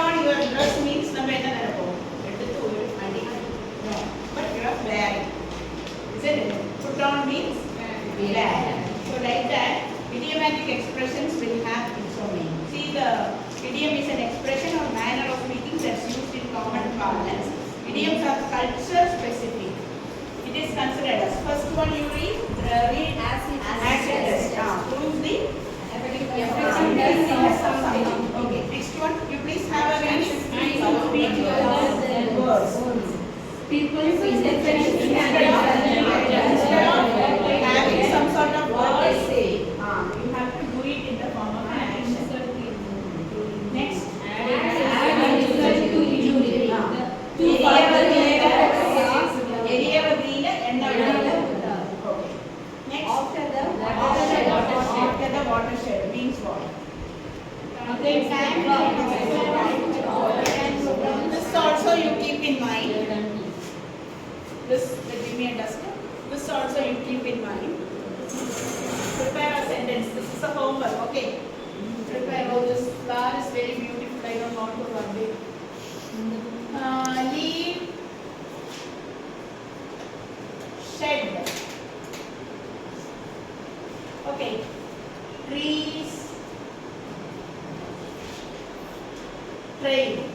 on your dress means நம்ம என்ன நினைப்போம்? எடுத்து ஒரு அடி. No, but you are wearing. Isn't it? Put on means wear. So like that, idiomatic expressions will have its own meaning. See, the idiom is an expression or manner of speaking that's used in common parlance. Idioms are culture specific. It is considered as first one you read as it is. Proves the okay. Next one, you please have a words. People instead of having some sort of word they say, you have to do it in the form of an action. Next, after the watershed means what? This also you keep in mind. This, give me a duster. This also you keep in mind. Prepare a sentence. This is a homework. Okay. Prepare. Oh, this flower is very beautiful. I don't want to rub it. Leave. Shed. Okay. Trees. Train.